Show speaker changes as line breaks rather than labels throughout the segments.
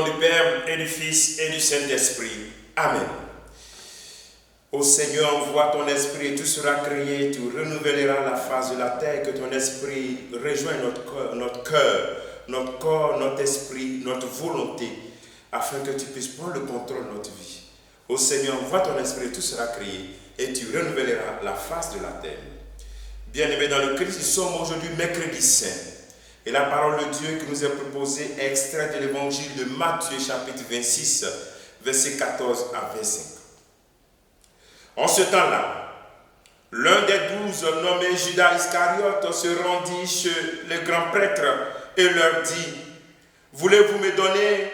nom du Père et du Fils et du Saint-Esprit. Amen. Ô Seigneur, envoie ton esprit et tout sera créé, tu renouvelleras la face de la terre, que ton esprit rejoigne notre cœur, notre corps, notre esprit, notre volonté, afin que tu puisses prendre le contrôle de notre vie. Ô Seigneur, envoie ton esprit et tout sera créé, et tu renouvelleras la face de la terre. Bien-aimés dans le Christ, nous sommes aujourd'hui mercredi saint. Et la parole de Dieu qui nous est proposée est extraite de l'évangile de Matthieu, chapitre 26, versets 14 à 25. En ce temps-là, l'un des 12, nommé Judas Iscariote, se rendit chez les grands prêtres et leur dit: « Voulez-vous me donner?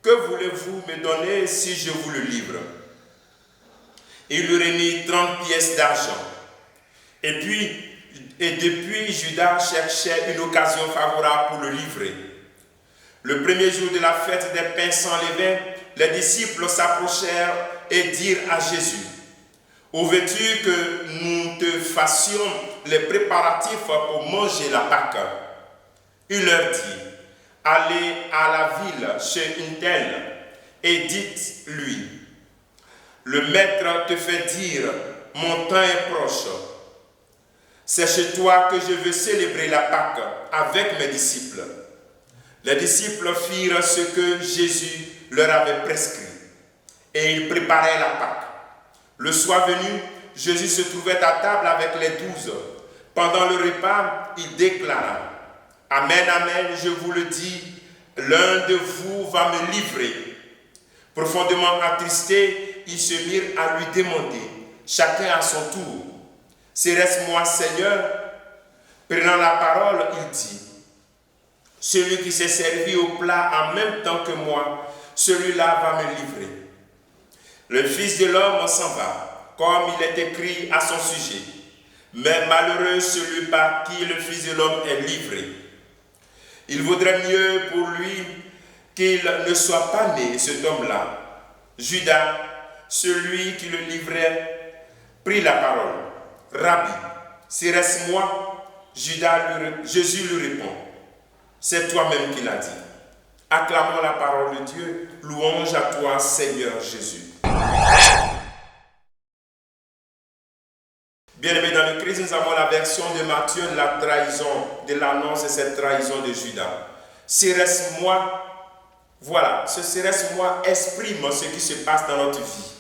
Que voulez-vous me donner si je vous le livre ?» Il lui remit 30 pièces d'argent. Et depuis, Judas cherchait une occasion favorable pour le livrer. Le premier jour de la fête des pains sans levain, les disciples s'approchèrent et dirent à Jésus: « Où veux-tu que nous te fassions les préparatifs pour manger la Pâque ?» Il leur dit: « Allez à la ville chez une telle et dites-lui: le maître te fait dire, mon temps est proche. C'est chez toi que je veux célébrer la Pâque avec mes disciples. » Les disciples firent ce que Jésus leur avait prescrit et ils préparaient la Pâque. Le soir venu, Jésus se trouvait à table avec les 12. Pendant le repas, il déclara: « Amen, amen, je vous le dis, l'un de vous va me livrer. » Profondément attristés, ils se mirent à lui demander, chacun à son tour: « Serait-ce moi, Seigneur ?» Prenant la parole, il dit: « Celui qui s'est servi au plat en même temps que moi, celui-là va me livrer. Le Fils de l'homme s'en va, comme il est écrit à son sujet. Mais malheureux celui par qui le Fils de l'homme est livré. Il vaudrait mieux pour lui qu'il ne soit pas né, cet homme-là. » Judas, celui qui le livrait, prit la parole. « Rabbi, serait-ce moi ?» Jésus lui répond: « C'est toi-même qui l'as dit. » Acclamons la parole de Dieu. Louange à toi, Seigneur Jésus. Bien-aimés dans le Christ, nous avons la version de Matthieu de la trahison, de l'annonce de cette trahison de Judas. Serait-ce moi? Voilà, ce serait-ce moi exprime ce qui se passe dans notre vie.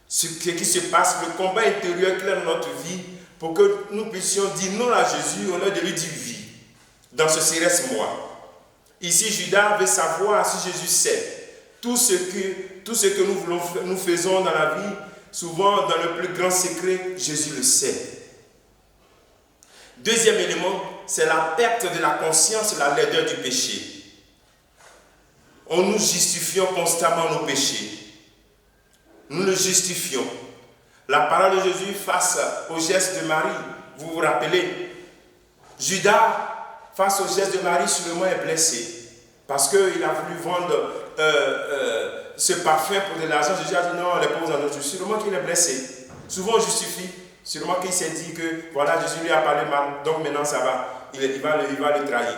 Ce qui se passe, le combat intérieur clair dans notre vie, pour que nous puissions dire non à Jésus au lieu de lui dire oui. Dans ce serait-ce moi. Ici, Judas veut savoir si Jésus sait. Tout ce que nous faisons dans la vie, souvent dans le plus grand secret, Jésus le sait. Deuxième élément, c'est la perte de la conscience, la laideur du péché. On nous justifions constamment nos péchés. Nous le justifions. La parole de Jésus face au geste de Marie, vous vous rappelez, Judas, face au geste de Marie, sûrement est blessé. Parce qu'il a voulu vendre ce parfum pour de l'argent. Jésus a dit non, les pauvres en ont. Sûrement qu'il est blessé. Souvent on justifie. Sûrement qu'il s'est dit que voilà, Jésus lui a parlé mal, donc maintenant ça va. Il va le trahir.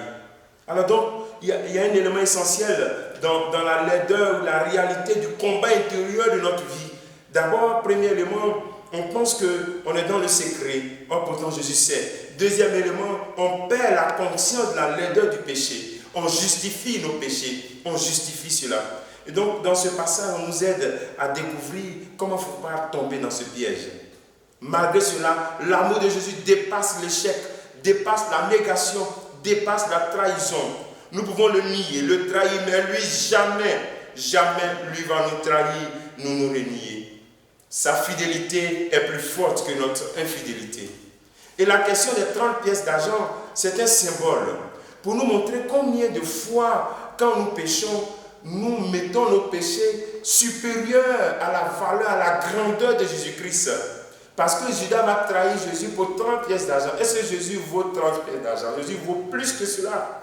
Alors donc, il y a un élément essentiel dans la laideur ou la réalité du combat intérieur de notre vie. D'abord, premier élément, on pense qu'on est dans le secret. Or, pourtant, Jésus sait. Deuxième élément, on perd la conscience de la laideur du péché. On justifie nos péchés. On justifie cela. Et donc, dans ce passage, on nous aide à découvrir comment il ne faut pas tomber dans ce piège. Malgré cela, l'amour de Jésus dépasse l'échec, dépasse la négation, dépasse la trahison. Nous pouvons le nier, le trahir, mais lui, jamais lui va nous trahir, nous renier. Sa fidélité est plus forte que notre infidélité. Et la question des 30 pièces d'argent, c'est un symbole pour nous montrer combien de fois, quand nous péchons, nous mettons nos péchés supérieurs à la valeur, à la grandeur de Jésus-Christ. Parce que Judas va trahir Jésus pour 30 pièces d'argent. Est-ce que Jésus vaut 30 pièces d'argent? Jésus vaut plus que cela.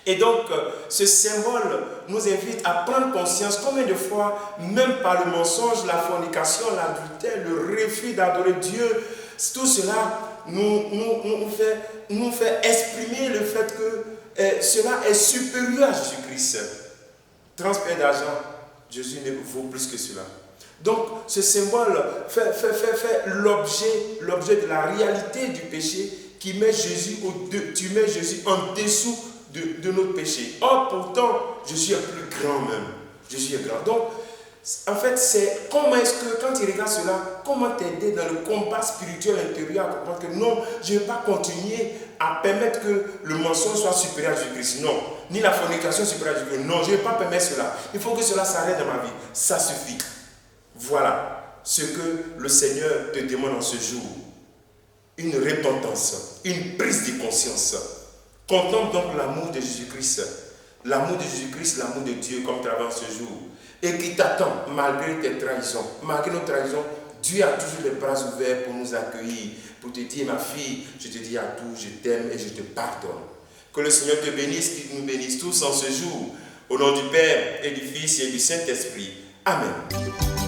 Et donc, ce symbole nous invite à prendre conscience combien de fois, même par le mensonge, la fornication, l'adultère, le refus d'adorer Dieu, tout cela nous fait exprimer le fait que cela est supérieur à Jésus-Christ. transfert d'argent, Jésus ne vaut plus que cela. Donc, ce symbole fait l'objet de la réalité du péché qui met Jésus en dessous de notre péché. Or, pourtant, Jésus est plus grand même. Jésus est grand. Donc, en fait, c'est comment est-ce que, quand il regarde cela, comment t'aider dans le combat spirituel intérieur à comprendre que non, je ne vais pas continuer à permettre que le mensonge soit supérieur à Jésus-Christ. Non. Ni la fornication supérieure à Jésus-Christ. Non, je ne vais pas permettre cela. Il faut que cela s'arrête dans ma vie. Ça suffit. Voilà ce que le Seigneur te demande en ce jour. Une repentance, une prise de conscience. Contemple donc l'amour de Jésus-Christ. L'amour de Jésus-Christ, l'amour de Dieu comme travail ce jour. Et qui t'attend malgré tes trahisons. Malgré nos trahisons, Dieu a toujours les bras ouverts pour nous accueillir. Pour te dire, ma fille, je te dis à tout, je t'aime et je te pardonne. Que le Seigneur te bénisse, qu'il nous bénisse tous en ce jour. Au nom du Père et du Fils et du Saint-Esprit. Amen.